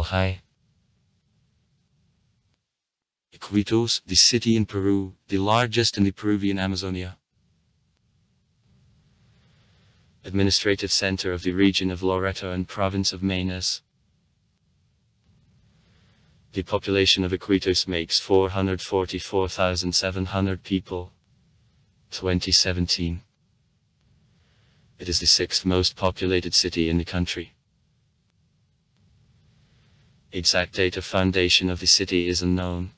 Hi. Iquitos, the city in Peru, the largest in the Peruvian Amazonia. Administrative center of the region of Loreto and province of Maynas. The population of Iquitos makes 444,700 people. 2017. It is the sixth most populated city in the country. Exact date of foundation of the city is unknown.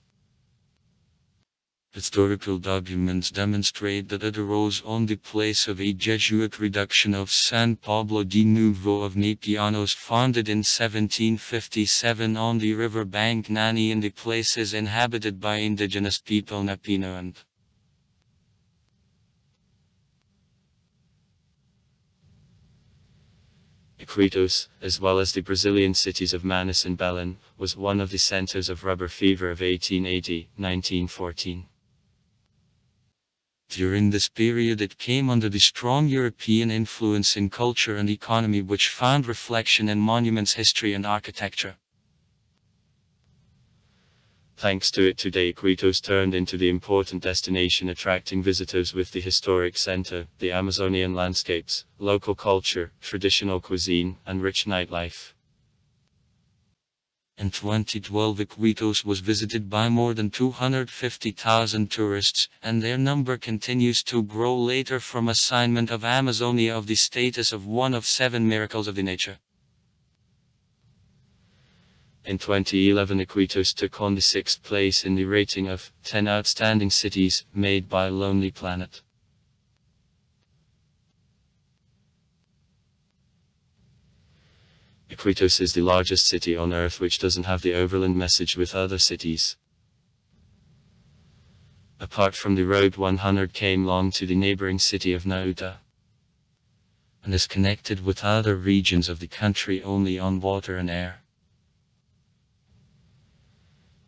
Historical documents demonstrate that it arose on the place of a Jesuit reduction of San Pablo de Nuevo of Nepianos founded in 1757 on the river bank Nani, and the place is inhabited by indigenous people Napino and Iquitos, as well as the Brazilian cities of Manaus and Belém, was one of the centers of rubber fever of 1880-1914. During this period it came under the strong European influence in culture and economy, which found reflection in monuments, history and architecture. Thanks to it, today Iquitos turned into the important destination, attracting visitors with the historic center, the Amazonian landscapes, local culture, traditional cuisine, and rich nightlife. In 2012 Iquitos was visited by more than 250,000 tourists, and their number continues to grow later from assignment of Amazonia of the status of one of 7 miracles of the nature. In 2011 Iquitos took on the 6th place in the rating of 10 outstanding cities made by Lonely Planet. Iquitos is the largest city on Earth which doesn't have the overland message with other cities. Apart from the road 100 came long to the neighboring city of Nauta, and is connected with other regions of the country only on water and air.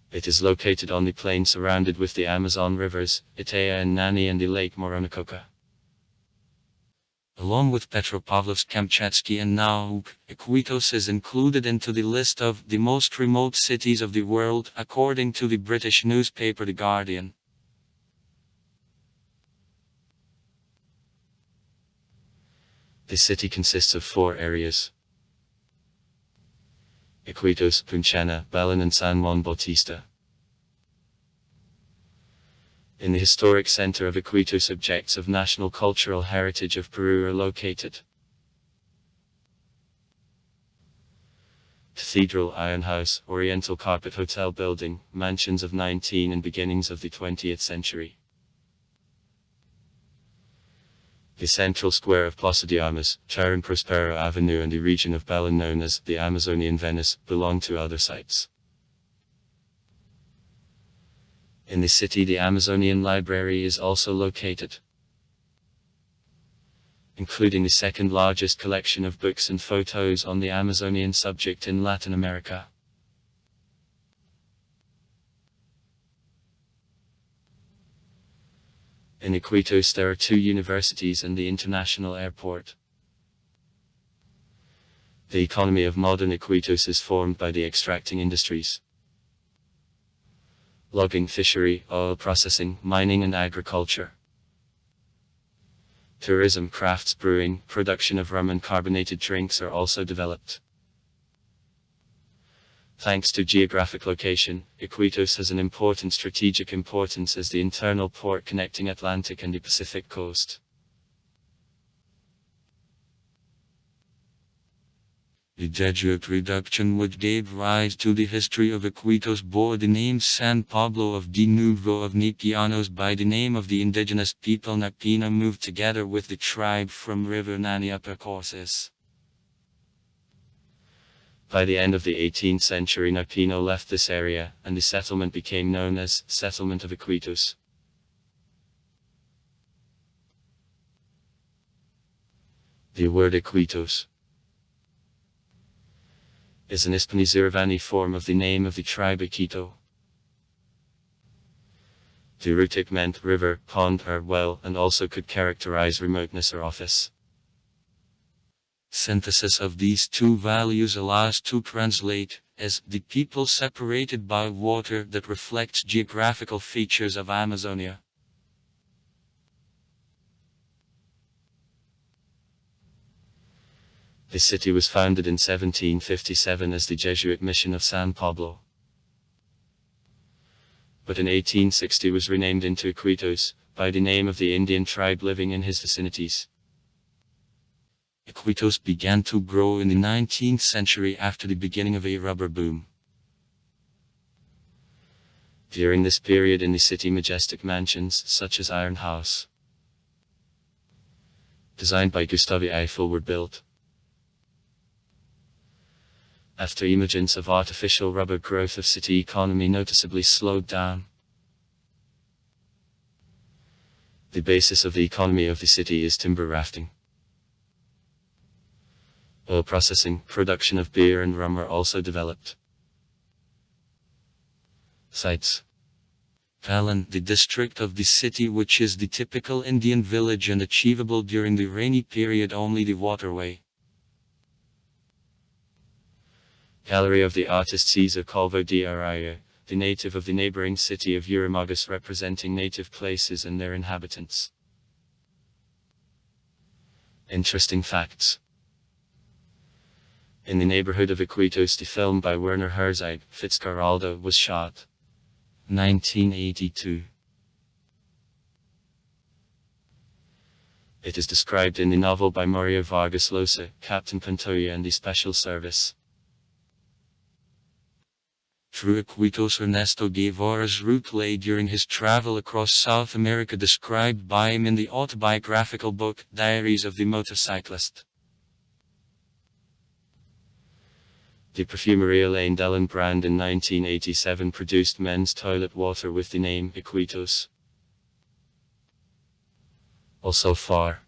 It is located on the plain surrounded with the Amazon rivers, Itea and Nani, and the Lake Moronacocha. Along with Petropavlovsk-Kamchatsky and Nauk, Iquitos is included into the list of the most remote cities of the world, according to the British newspaper The Guardian. The city consists of 4 areas: Iquitos, Punchana, Belén and San Juan Bautista. In the historic center of Iquitos, objects of national cultural heritage of Peru are located. Cathedral, Iron House, Oriental Carpet Hotel building, mansions of 19 and beginnings of the 20th century. The central square of Plaza de Armas, Charon Prospero Avenue and the region of Belén known as the Amazonian Venice belong to other sites. In the city the Amazonian Library is also located, including the second largest collection of books and photos on the Amazonian subject in Latin America. In Iquitos there are 2 universities and the international airport. The economy of modern Iquitos is formed by the extracting industries: logging, fishery, oil processing, mining and agriculture. Tourism, crafts, brewing, production of rum and carbonated drinks are also developed. Thanks to geographic location, Iquitos has an important strategic importance as the internal port connecting Atlantic and the Pacific coast. The Jesuit reduction which gave rise to the history of Iquitos bore the name San Pablo of de Nuevo of Nepianos by the name of the indigenous people Napina, moved together with the tribe from river Nani upper courses. By the end of the 18th century Napino left this area, and the settlement became known as Settlement of Iquitos. The word Iquitos is an Hispano-Zurvani form of the name of the tribe Iquito. The Rutic meant river, pond or well, and also could characterize remoteness or office. Synthesis of these two values allows to translate as the people separated by water that reflects geographical features of Amazonia. The city was founded in 1757 as the Jesuit mission of San Pablo, but in 1860 was renamed into Iquitos, by the name of the Indian tribe living in his vicinities. Iquitos began to grow in the 19th century after the beginning of a rubber boom. During this period in the city, majestic mansions, such as Iron House, designed by Gustave Eiffel, were built. After emergence of artificial rubber, growth of city economy noticeably slowed down. The basis of the economy of the city is timber rafting. Oil processing, production of beer and rum are also developed. Sites: Palan, the district of the city which is the typical Indian village and achievable during the rainy period only the waterway. Gallery of the artist Cesar Calvo de Araya, the native of the neighboring city of Yurimagus, representing native places and their inhabitants. Interesting facts. In the neighborhood of Iquitos, the film by Werner Herzog, Fitzcarraldo, was shot. 1982. It is described in the novel by Mario Vargas Llosa, Captain Pantoja and the Special Service. Through Iquitos, Ernesto Guevara's route lay during his travel across South America, described by him in the autobiographical book, Diaries of the Motorcyclist. The Perfumeria Lane Dellon brand in 1987 produced men's toilet water with the name Iquitos. Also far.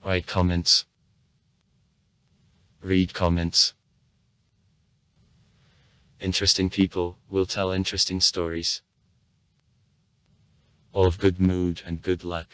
Write comments. Read comments. Interesting people will tell interesting stories. All of good mood and good luck.